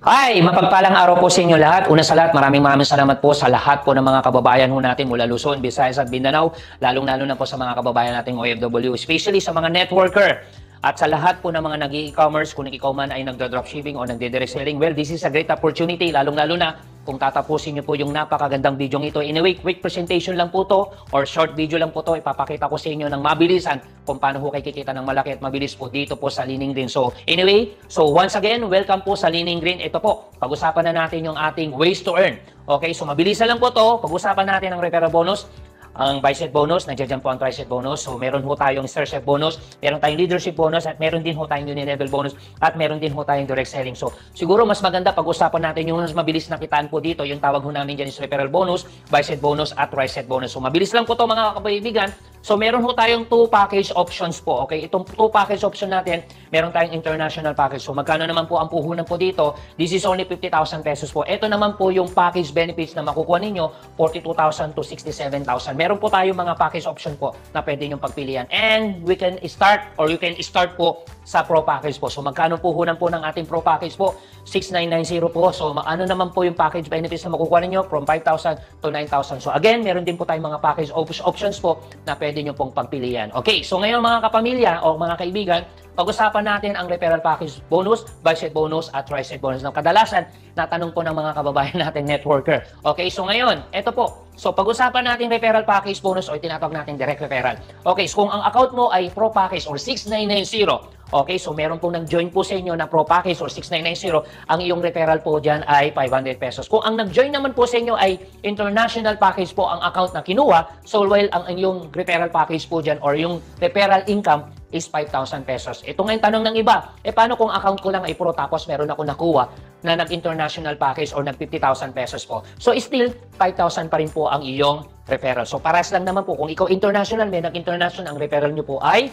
Hi! Mapagpalang araw po sa inyo lahat. Una sa lahat, maraming salamat po sa lahat po ng mga kababayan ho natin mula Luzon, Visayas at Mindanao. Lalong-lalo na po sa mga kababayan nating OFW, especially sa mga networker. At sa lahat po ng mga nag-e-commerce, kung ikaw man ay nagdo-dropshipping o nagde-direct selling, well, this is a great opportunity, lalong-lalo na kung tatapusin nyo po yung napakagandang video ito. Anyway, quick presentation lang po to or short video lang po to. Ipapakita ko sa inyo ng mabilisan kung paano ho kayo kikita ng malaki at mabilis po dito po sa Lining Green. So anyway, once again, welcome po sa Lining Green. Ito po, pag-usapan na natin yung ating ways to earn. Okay, so mabilisan lang po to. Pag-usapan natin ang referral bonus, ang bicep bonus, nandiyan po ang tricep bonus. So meron ho tayong starship bonus, meron tayong leadership bonus, at meron din ho tayong uni-level bonus, at meron din ho tayong direct selling. So siguro mas maganda pag-usapan natin yung mas mabilis na kitaan po dito. Yung tawag ho namin dyan is referral bonus, bicep bonus, at tricep bonus. So mabilis lang po to mga kaibigan. So meron ho tayong 2 package options po. Okay, itong 2 package option natin, meron tayong international package. So magkano naman po ang puhunan po dito? This is only 50,000 pesos po. Ito naman po yung package benefits na makukuha ninyo, 42,000 to 67,000. Meron po tayong mga package option po na pwede nyong pagpilian. And we can start or you can start po sa Pro Package po. So magkano puhunan po ng ating Pro Package po? 6,990 po. So ano naman po yung package benefits na makukuha ninyo? From 5,000 to 9,000. So again, meron din po tayong mga package options po na pwede nyo pong pagpilian. Okay, so ngayon mga kapamilya o mga kaibigan, pag-usapan natin ang referral package bonus, bicep bonus, at tricep bonus. Kadalasan, natanong po ng mga kababayan natin networker. Okay, so ngayon, eto po. So pag-usapan natin referral package bonus o tinatawag natin direct referral. Okay, so kung ang account mo ay Pro Package or 6990, okay, so meron pong nag-join po sa inyo na Pro Package or 6990, ang iyong referral po dyan ay 500 pesos. Kung ang nag-join naman po sa inyo ay International Package po ang account na kinuha, so well, ang iyong referral package po dyan or yung referral income is 5,000 pesos. Ito nga yung tanong ng iba, paano kung account ko lang ay Pro tapos meron ako nakuha na nag-international package or nag-50,000 pesos po. So still, 5,000 pa rin po ang iyong referral. So paras lang naman po, kung ikaw international, may nag-international, ang referral nyo po ay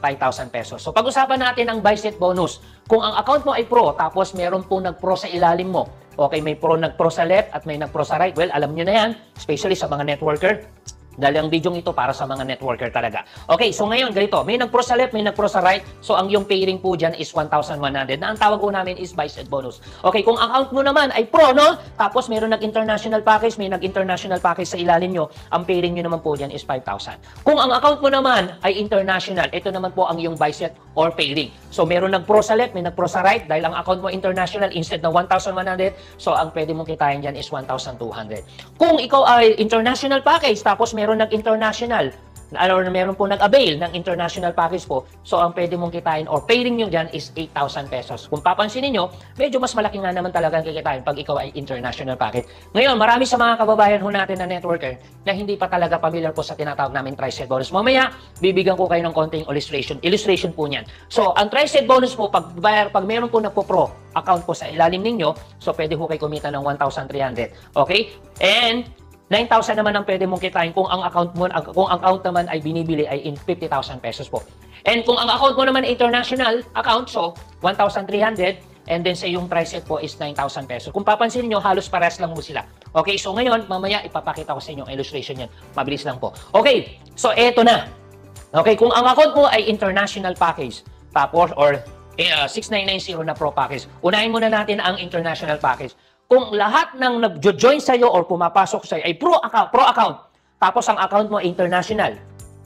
5,000 pesos. So pag-usapan natin ang bicep bonus. Kung ang account mo ay Pro, tapos meron po nag-Pro sa ilalim mo. Okay, may nag-Pro sa left at may nag-Pro sa right. Well, alam nyo na yan, especially sa mga networker. Dahil ang video ito para sa mga networker talaga. Okay, so ngayon ganito, may nag-Pro sa left, may nag-Pro sa right. So ang yung pay ring po dyan is 1,100 na ang tawag po namin is bicep bonus. Okay, kung ang account mo naman ay Pro, no? Tapos meron nag-international package, may nag-international package sa ilalim nyo, ang pay ring nyo naman po dyan is 5,000. Kung ang account mo naman ay international, ito naman po ang yung bicep or pay ring. So meron nag-Pro sa left, may nag-Pro sa right. Dahil ang account mo international, instead na 1,100, so ang pwede mong kitain dyan is 1,200. Kung ikaw ay international package, tapos meron nag-international, or meron po nag-avail ng international package po, so ang pwede mong kitain or pay ring nyo dyan is 8,000 pesos. Kung papansinin nyo, medyo mas malaki nga naman talaga ang kikitain pag ikaw ay international package. Ngayon, marami sa mga kababayan ho natin na networker na hindi pa talaga familiar po sa tinatawag namin tricep bonus. Mamaya, bibigyan ko kayo ng konting illustration po niyan. So, ang tricep bonus po, pag meron po nagpo-pro account po sa ilalim ninyo, so pwede ho kayo kumita ng 1,300. Okay? And 9,000 naman ang pwede mong kitain kung ang account naman ay binibili ay in 50,000 pesos po. And kung ang account mo naman ay international account, so 1,300, and then sa iyong tricep po is 9,000 pesos. Kung papansin niyo, halos parehas lang mo sila. Okay, so ngayon, mamaya ipapakita ko sa inyo ang illustration yan. Mabilis lang po. Okay, so eto na. Okay, kung ang account mo ay international package, tapos or 6990 na Pro Package, unahin muna natin ang international package. Kung lahat ng nag-join sa'yo or pumapasok sa'yo ay pro account, tapos ang account mo ay international,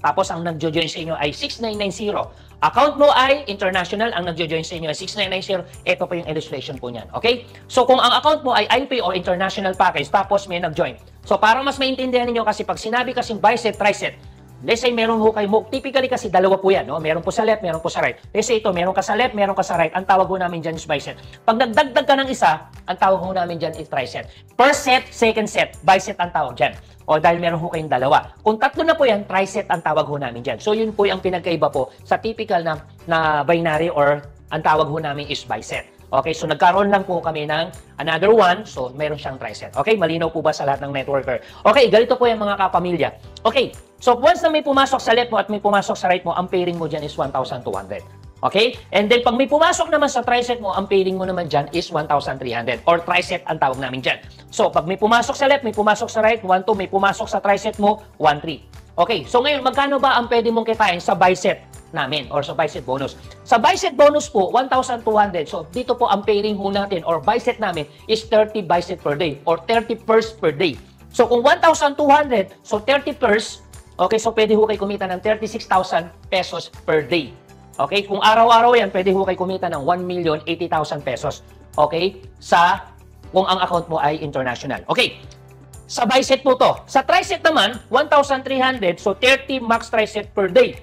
tapos ang nag-join sa inyo ay 6990, account mo ay international, ang nag-join sa inyo ay 6990, ito po yung illustration po niyan. Okay? So kung ang account mo ay IP or international package, tapos may nag-join. So para mas maintindihan niyo kasi pag sinabi kasing bicep, tricep, let's say meron ho kayo, typically kasi dalawa po yan, no? Meron po sa left, meron po sa right. Let's say ito, meron ka sa left, meron ka sa right. Ang tawag ho namin dyan is bicep. Pag nagdagdag ka ng isa, ang tawag ho namin dyan is tricep. First set, second set, bicep ang tawag dyan. O dahil meron ho kayong dalawa. Kung tatlo na po yan, tricep ang tawag ho namin dyan. So yun po yung pinagkaiba po sa typical na binary or ang tawag ho namin is bicep. Okay, so nagkaroon lang po kami ng another one, so meron siyang tricep. Okay, malinaw po ba sa lahat ng networker? Okay, ganito po yung mga kapamilya. Okay, so once na may pumasok sa left mo at may pumasok sa right mo, ang pairing mo dyan is 1,200. Okay? And then pag may pumasok naman sa tricep mo, ang pairing mo naman dyan is 1,300 or tricep ang tawag namin dyan. So pag may pumasok sa left, may pumasok sa right, 1,2, may pumasok sa tricep mo, 1,3. Okay, so ngayon magkano ba ang pwede mong kitain sa bicep namin or sa buy set bonus. Sa buy set bonus po, 1,200. So, dito po ang pairing ho natin or buy set namin is 30 buy set per day or 30 pairs per day. So, kung 1,200, so 30 pairs, okay, so pwede ho kayo kumita ng 36,000 pesos per day. Okay, kung araw-araw yan, pwede ho kayo kumita ng 1,080,000 pesos. Okay, kung ang account mo ay international. Okay, sa buy set po to. Sa try set naman, 1,300, so 30 max try set per day.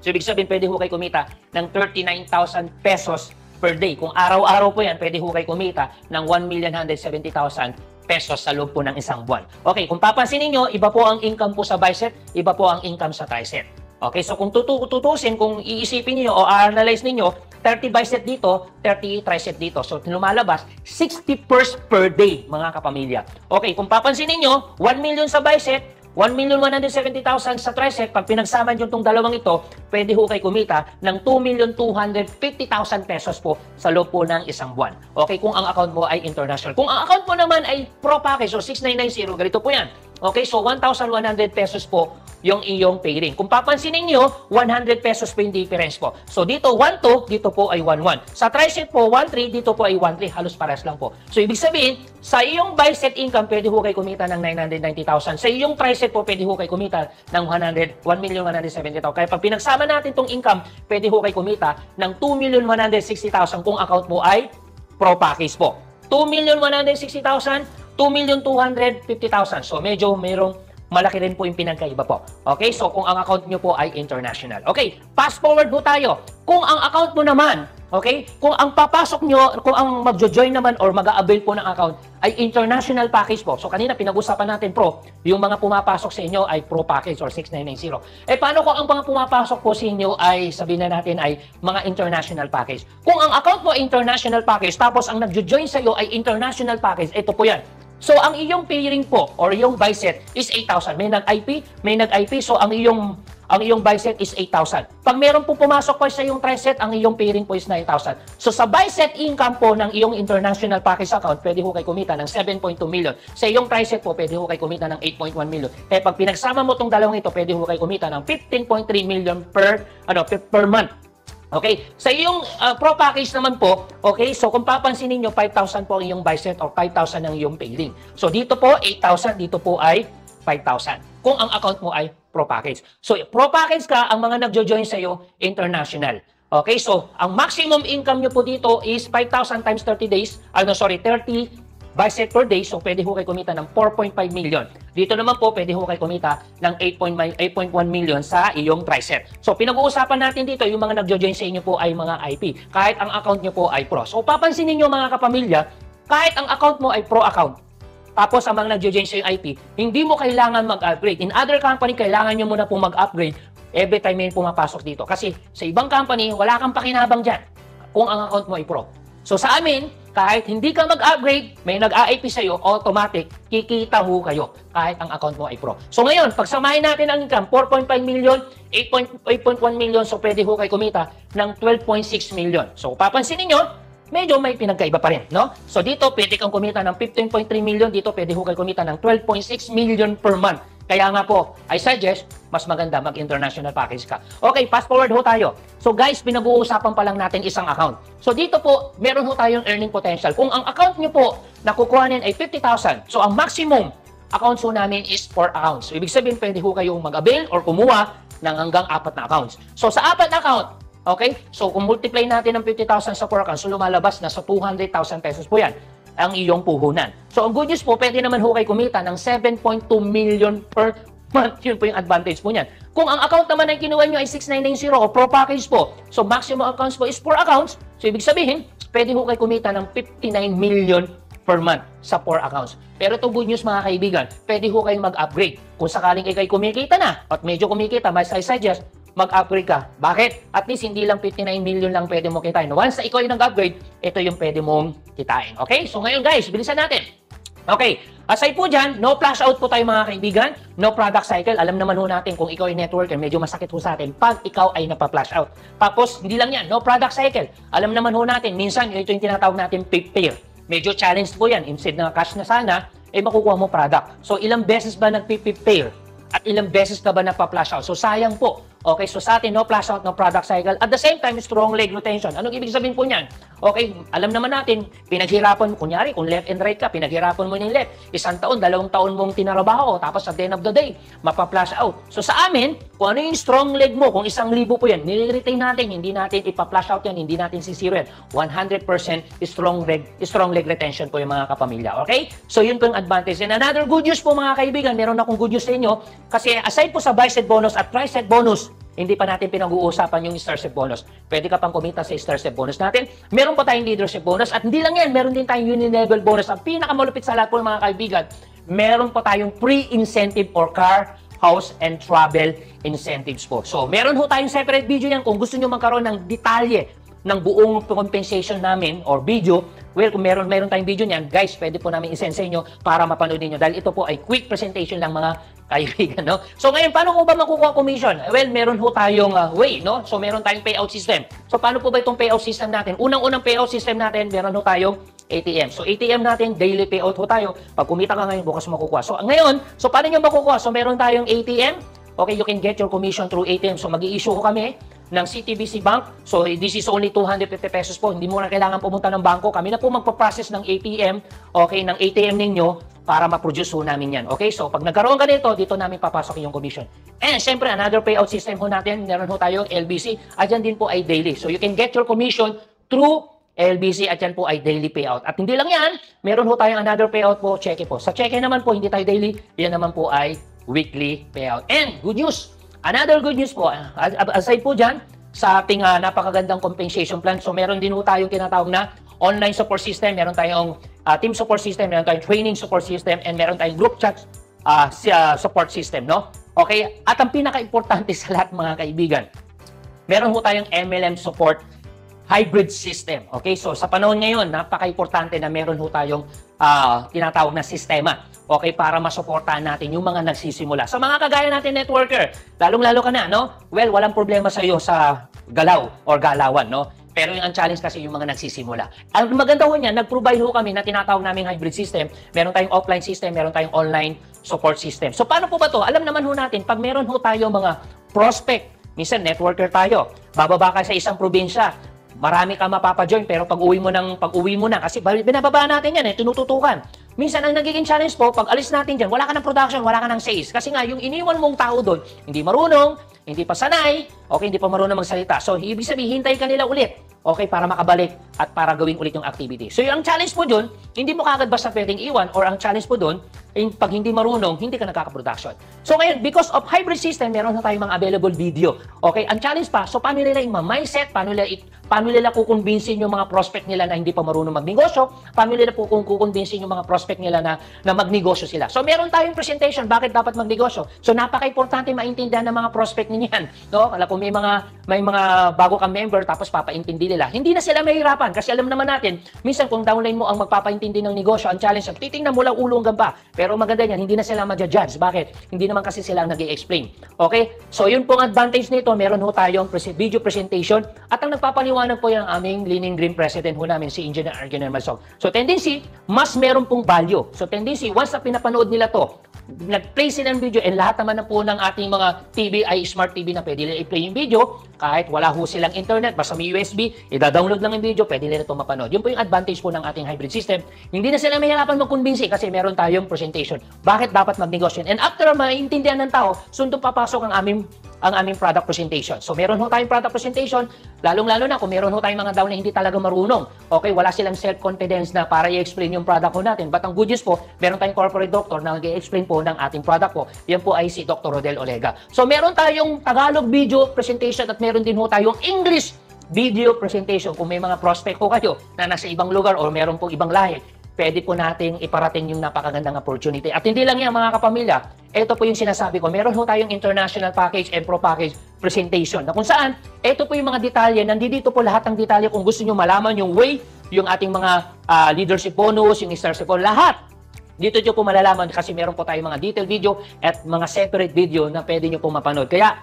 So, ibig sabihin, pwede ho kayo kumita ng 39,000 pesos per day. Kung araw-araw po yan, pwede ho kayo kumita ng 1,170,000 pesos sa loob po ng isang buwan. Okay, kung papansinin nyo, iba po ang income po sa buy set, iba po ang income sa try set. Okay, so kung tutusin, kung iisipin niyo o analyze niyo, 30 buy set dito, 30 try set dito. So, lumalabas, 60 pairs per day, mga kapamilya. Okay, kung papansin niyo, 1 million sa buy set, 1,170,000 sa try set. Pag pinagsama niyo itong dalawang ito, pwede ho kayo kumita ng 2,250,000 pesos po sa loob po ng isang buwan. Okay, kung ang account mo ay international. Kung ang account mo naman ay pro package, so 6,990, ganito po yan. Okay, so 1,100 pesos po yung iyong pairing. Kung papansinin nyo, 100 pesos po yung difference po. So dito 1,2, dito po ay 1,1. Sa tri-set po, 1,3, dito po ay 1,3. Halos pares lang po. So ibig sabihin, sa iyong buy-set income, pwede ho kayo kumita ng 990,000. Sa iyong tri-set po, pwede ho kayo kumita ng 1,170,000. Kaya pag pinagsama natin itong income, pwede ho kayo kumita ng 2,160,000 kung account mo ay pro package po. 2,160,000, 2,250,000. So medyo mayroong malaki rin po yung pinagkaiba po. Okay? So, kung ang account nyo po ay international. Okay? Fast forward po tayo. Kung ang account mo naman, okay? Kung ang papasok nyo, kung ang magjo-join naman or mag-a-avail po ng account ay international package po. So, kanina pinag-usapan natin pro, yung mga pumapasok sa inyo ay pro package or 6,990. Eh, paano kung ang mga pumapasok po sa inyo ay, sabihin na natin, ay mga international package? Kung ang account mo ay international package, tapos ang nagjo-join sa iyo ay international package, ito po yan. So, ang iyong pairing po or yung buy set is 8,000. May nag-IP, so ang iyong buy set is 8,000. Pag meron po pumasok po sa iyong try set, ang iyong pairing po is 9,000. So, sa buy set income po ng iyong international package account, pwede ho kayo kumita ng 7.2 million. Sa iyong try set po, pwede ho kayo kumita ng 8.1 million. Kaya pag pinagsama mo itong dalawang ito, pwede ho kayo kumita ng 15.3 million per month. Okay, sa iyong pro package naman po, okay, so kung papansinin niyo 5,000 po ang iyong buy set or 5,000 ang iyong pairing. So dito po 8,000, dito po ay 5,000 kung ang account mo ay pro package. So pro package ka, ang mga nagjo-join sa iyo international. Okay, so ang maximum income niyo po dito is 5,000 times 30 days, 30 buy set per day, so pwede ho kayo kumita ng 4.5 million. Dito naman po, pwede ho kayo kumita ng 8.1 million sa iyong tri-set. So, pinag-uusapan natin dito, yung mga nagjo-join sa inyo po ay mga IP, kahit ang account nyo po ay pro. So, papansinin nyo mga kapamilya, kahit ang account mo ay pro account, tapos ang mga nagjo-join sa yung IP, hindi mo kailangan mag-upgrade. In other company, kailangan nyo muna po mag-upgrade every time may pumapasok dito. Kasi sa ibang company, wala kang pakinabang dyan kung ang account mo ay pro. So, sa amin, kahit hindi ka mag-upgrade, may nag-a-IP sa'yo, automatic, kikita ho kayo kahit ang account mo ay pro. So ngayon, pagsamahin natin ang income, 4.5 million, 8.1 million, so pwede ho kayo kumita ng 12.6 million. So papansinin nyo, medyo may pinagkaiba pa rin, no? So dito, pwede kang kumita ng 15.3 million, dito pwede ho kayo kumita ng 12.6 million per month. Kaya nga po, I suggest, mas maganda mag-international package ka. Okay, fast forward ho tayo. So guys, pinag-uusapan pa lang natin isang account. So dito po, meron ho tayong earning potential. Kung ang account nyo po nakukuhanin ay 50,000, so ang maximum accounts ho namin is 4 accounts. So ibig sabihin, pwede ho kayong mag-avail or kumuha ng hanggang 4 na accounts. So sa 4 na account, okay, so kung multiply natin ng 50,000 sa 4 accounts, so lumalabas na sa 200,000 pesos po yan ang iyong puhunan. So, ang good news po, pwede naman ho kayo kumita ng 7.2 million per month. Yun po yung advantage po niyan. Kung ang account naman ay kinuha nyo ay 6,990 o pro package po, so maximum accounts po is 4 accounts. So, ibig sabihin, pwede ho kayo kumita ng 59 million per month sa 4 accounts. Pero ito good news mga kaibigan, pwede ho kayong mag-upgrade. Kung sakaling kayo kumikita na, at medyo kumikita, mas I suggest, mag-upgrade ka. Bakit? At least hindi lang 59 million lang pwede mo kitain. Once na ikaw yung nag-upgrade, ito yung pwede mong kitain. Okay? So ngayon guys, bilisan natin. Okay. Aside po dyan, no flash out po tayo mga kaibigan. No product cycle. Alam naman ho natin kung ikaw ay networker, medyo masakit ho sa atin pag ikaw ay napa-flash out. Tapos, hindi lang yan. No product cycle. Alam naman ho natin, minsan ito yung tinatawag natin pay-pair. Medyo challenge po yan. Instead na cash na sana, eh makukuha mo product. So, ilang beses ba nag-pay-pair? At ilang beses ka ba nagpa-flash out? So, sayang po. Okay, so sa atin, no flash out, no product cycle. At the same time, strong leg retention. Anong ibig sabihin po niyan? Okay, alam naman natin, pinaghirapan mo, kunyari, kung left and right ka, pinaghirapan mo yung left. 1 taon, 2 taon mong tinarabaho, tapos at the end of the day, mapa-flash out. So sa amin, kung ano yung strong leg mo, kung 1,000 po yan, nire-retain natin, hindi natin ipa-flash out yan, hindi natin sisiro yan. 100% strong leg retention po yung mga kapamilya. Okay? So yun po yung advantage. And another good news po mga kaibigan, meron akong good news sa inyo, kasi aside po sa bicep bonus at tricep bonus, hindi pa natin pinag-uusapan yung star step bonus. Pwede ka pang kumita sa star step bonus natin. Meron pa tayong leadership bonus at hindi lang yan, meron din tayong uni-level bonus. Ang pinakamalupit sa lahat po mga kaibigan, meron pa tayong pre-incentive or car, house, and travel incentives po. So, meron ho tayong separate video yan kung gusto nyo magkaroon ng detalye ng buong compensation namin or video. Well, kung meron tayong video niyan, guys, pwede po namin isend sa inyo para mapanood niyo dahil ito po ay quick presentation lang mga kaibigan, no? So ngayon, paano ko ba makukuha commission? Well, meron ho tayong way, no? So meron tayong payout system. So paano po ba itong payout system natin? Unang-unang payout system natin, meron ho tayong ATM. So ATM natin, daily payout ho tayo. Pag kumita ka ngayon, bukas makukuha. So ngayon, so paano nyo makukuha? So meron tayong ATM. Okay, you can get your commission through ATM. So mag-i-issue ko kami ng CTBC Bank. So this is only 250 pesos po. Hindi mo na kailangan pumunta ng bangko. Kami na po magpa-process ng ATM, okay, ng ATM ninyo para ma-produce ho namin yan. Okay, so pag nagkaroon ka dito namin papasok yung commission. And syempre, another payout system ho natin, meron ho tayong LBC. At yan din po ay daily. So you can get your commission through LBC at yan po ay daily payout. At hindi lang yan, meron ho tayong another payout po, cheque po. Sa cheque naman po, hindi tayo daily, yan naman po ay weekly payout. And good news, another good news po, aside po dyan, sa ating napakagandang compensation plan, so meron din po tayong tinatawag na online support system, meron tayong team support system, meron tayong training support system, and meron tayong group chat support system, no? Okay, at ang pinaka-importante sa lahat mga kaibigan, meron po tayong MLM support hybrid system. Okay, so sa panahon ngayon, napaka-importante na meron ho tayong tinatawag na sistema. Okay, para masuportahan natin yung mga nagsisimula. Sa mga kagaya natin networker, lalong-lalo ka na, no? Well, walang problema sa iyo sa galaw or galawan, no? Pero yung ang challenge kasi yung mga nagsisimula. Ang maganda ho niyan, nag-provide ho kami na tinatawag naming hybrid system. Meron tayong offline system, meron tayong online support system. So paano po ba to? Alam naman ho natin, pag meron ho tayo mga prospect, minsan networker tayo, bababa ka sa isang probinsya, marami ka mapapa-join, pero pag uwi mo na, kasi binababa natin yan, tinututukan. Minsan, ang nagiging challenge po, pag alis natin dyan, wala ka ng production, wala ka ng sales. Kasi nga, yung iniwan mong tao doon, hindi marunong, hindi pa sanay, okay, hindi pa marunong magsalita. So, ibig sabihin, hintay ka nila ulit, okay, para makabalik at para gawin ulit yung activity. So, yung challenge po doon, hindi mo kagad basta pwedeng iwan, or ang challenge po doon, pag hindi marunong, hindi ka nakaka-production. So, ngayon, because of hybrid system, meron na tayong mga available video. Okay, ang challenge pa, so paano nila yung mindset, paano nila kukumbinsin yung mga prospect nila na hindi pa marunong magnegosyo, paano nila kukumbinsin yung mga prospect nila na magnegosyo sila. So, meron tayong presentation, bakit dapat magnegosyo. So, napaka-importante maintindihan ng mga prospect ninyan. No? Alam kung may mga bago kang member, tapos papaintindi nila. Hindi na sila mahirapan, kasi alam naman natin, minsan kung downline mo ang magpapaintindi ng negosyo, ang challenge, titingnan mo lang ulo hanggang pa. Pero maganda yan, hindi na sila ma-judge. Bakit? Hindi naman kasi sila nag-i-explain. Okay? So, yun pong advantage nito. Meron ho tayong video presentation. At ang nagpapaliwanag po yung aming Leaning Green President ho namin, si Engineer Argen Malsog. So, tendency, mas meron pong value. So, tendency, once na pinapanood nila to, nag-play sila ng video, and lahat naman na po ng ating mga TV ay smart TV na pwede nila i-play yung video, kahit wala ho silang internet, basta may USB, i-download lang yung video, pwede nila ito mapanood. Yun po yung advantage po ng ating hybrid system. Hindi na sila mahirapan mag-convince kasi meron tayong presentation. Bakit dapat mag-negosyo? And after maintindihan ng tao, sundo papasok ang aming product presentation. So, meron ho tayong product presentation, lalong-lalo na kung meron ho tayong mga down na hindi talaga marunong. Okay, wala silang self-confidence na para i-explain yung product ho natin. But ang good news po, meron tayong corporate doctor na nag-i-explain po ng ating product po. Yan po ay si Dr. Rodel Olega. So, meron tayong Tagalog video presentation at meron din ho tayong English video presentation. Kung may mga prospect po kayo na nasa ibang lugar o meron po ibang lahi, pwede po nating iparating yung napakagandang opportunity. At hindi lang yan mga kapamilya, ito po yung sinasabi ko, meron ho tayong international package and pro package presentation na kung saan, ito po yung mga detalye, nandito po lahat ng detalye kung gusto nyo malaman yung way, yung ating mga leadership bonus, yung starship bonus, lahat. Dito nyo po malalaman kasi meron po tayong mga detailed video at mga separate video na pwede nyo po mapanood. Kaya,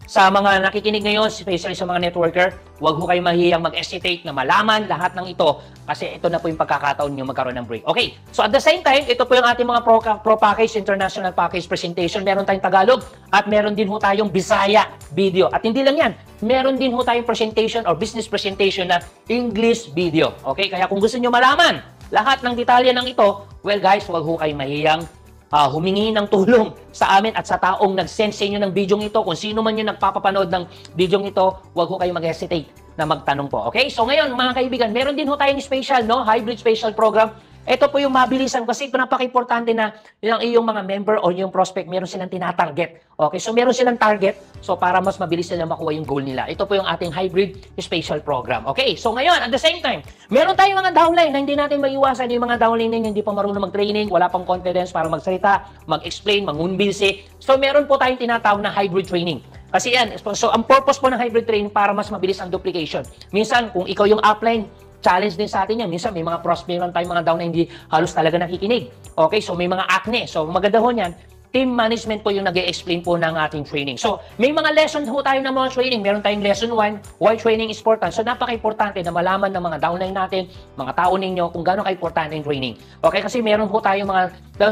sa mga nakikinig ngayon, especially sa mga networker, huwag ho kayo mahiyang mag-hesitate na malaman lahat ng ito kasi ito na po yung pagkakataon nyo magkaroon ng break. Okay, so at the same time, ito po yung ating mga pro package, international package presentation. Meron tayong Tagalog at meron din ho tayong Bisaya video. At hindi lang yan, meron din ho tayong presentation or business presentation na English video. Okay, kaya kung gusto nyo malaman lahat ng detalye ng ito, well guys, huwag ho kayo mahiyang humingi ng tulong sa amin at sa taong nag-send sa inyo ng video ito. Kung sino man yung nagpapapanood ng video ito, huwag ho kayo mag-hesitate na magtanong po. Okay? So ngayon, mga kaibigan, meron din ho tayong special, no? Hybrid special program. Ito po yung mabilisan kasi napaka-importante na yung iyong mga member o yung prospect, meron silang tinatarget. Okay? So meron silang target, so para mas mabilis nila makuha yung goal nila. Ito po yung ating hybrid special program. Okay? So ngayon, at the same time, meron tayong mga downline na hindi natin maiiwasan yung mga downline na hindi pa marunong mag-training, wala pang confidence para magsalita, mag-explain, mangunbilsi. So meron po tayong tinatawag na hybrid training. Kasi yan, so ang purpose po ng hybrid training para mas mabilis ang duplication. Minsan, kung ikaw yung upline, challenge din sa atin yan. Minsan may mga prospect lang tayong mga down na hindi halos talaga nakikinig. Okay, so may mga acne. So maganda ho yan. Team management po yung nag-e-explain po ng ating training. So may mga lesson ho tayo ng mga training. Meron tayong lesson 1, why training is important. So napaka-importante na malaman ng mga downline natin, mga tao ninyo, kung gaano ka-importante yung training. Okay, kasi meron ho tayong mga,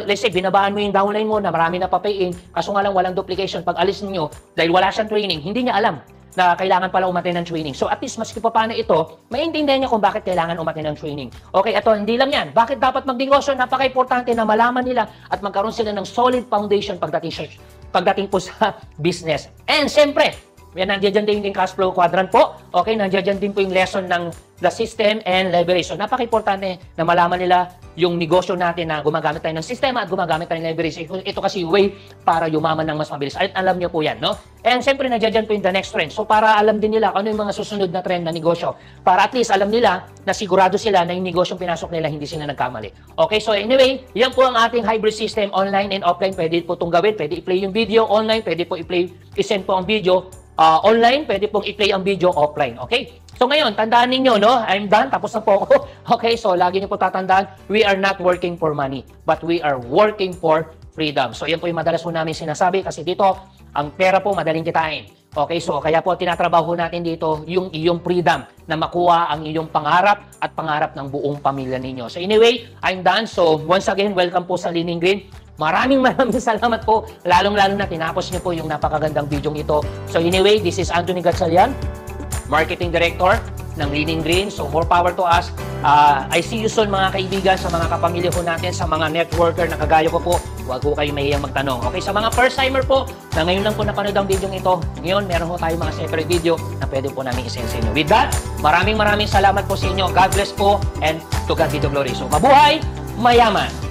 let's say, binabaan mo yung downline mo na marami na papayin, kaso nga lang walang duplication. Pag alis niyo dahil wala siyang training, hindi niya alam na kailangan pala umatin ng training. So at least maski pa paano ito, maintindihan niya kung bakit kailangan umatin ng training. Okay, ito hindi lang yan. Bakit dapat magnegosyo? Napaka-importante na malaman nila at magkaroon sila ng solid foundation pagdating po sa business. And siyempre, yan, nandiyan din yung cash flow quadrant po. Okay, nandiyan din po yung lesson ng the system and leverage. So napaka-importante na malaman nila yung negosyo natin na gumagamit tayo ng sistema at gumagamit tayo ng leverage. Ito kasi way para yumaman ng mas mabilis. At alam niyo po yan, no? And siyempre, nandiyan po yung the next trend. So para alam din nila ano yung mga susunod na trend na negosyo. Para at least alam nila na sigurado sila na yung negosyong pinasok nila, hindi sila nagkamali. Okay, so anyway, yan po ang ating hybrid system, online and offline. Pwede po itong gawin. Pwede i-play yung video online. Pwede po i-send po ang video online. Pwede pong i-play ang video offline. Okay? So ngayon, tandaan ninyo, no? I'm done. Tapos na po ako. Okay, so lagi niyo po tatandaan, we are not working for money, but we are working for freedom. So yan po yung madalas po namin sinasabi kasi dito, ang pera po madaling kitain. Okay, so kaya po tinatrabaho natin dito yung iyong freedom na makuha ang iyong pangarap at pangarap ng buong pamilya ninyo. So anyway, I'm done. So once again, welcome po sa Lining Green. Maraming salamat po. Lalong-lalo na tinapos niyo po yung napakagandang video ito. So anyway, this is Anthony Gatchalian, Marketing Director ng Lining Green. So more power to us. I see you soon mga kaibigan, sa mga kapamilya po natin, sa mga networker na kagaya ko po. Huwag po kayo mahiyang magtanong. Okay, sa mga first timer po na ngayon lang po napanood ang video ito, ngayon meron po tayo mga separate video na pwede po namin isend sa inyo. With that, maraming salamat po sa inyo. God bless po and to God be the glory. So mabuhay, mayaman!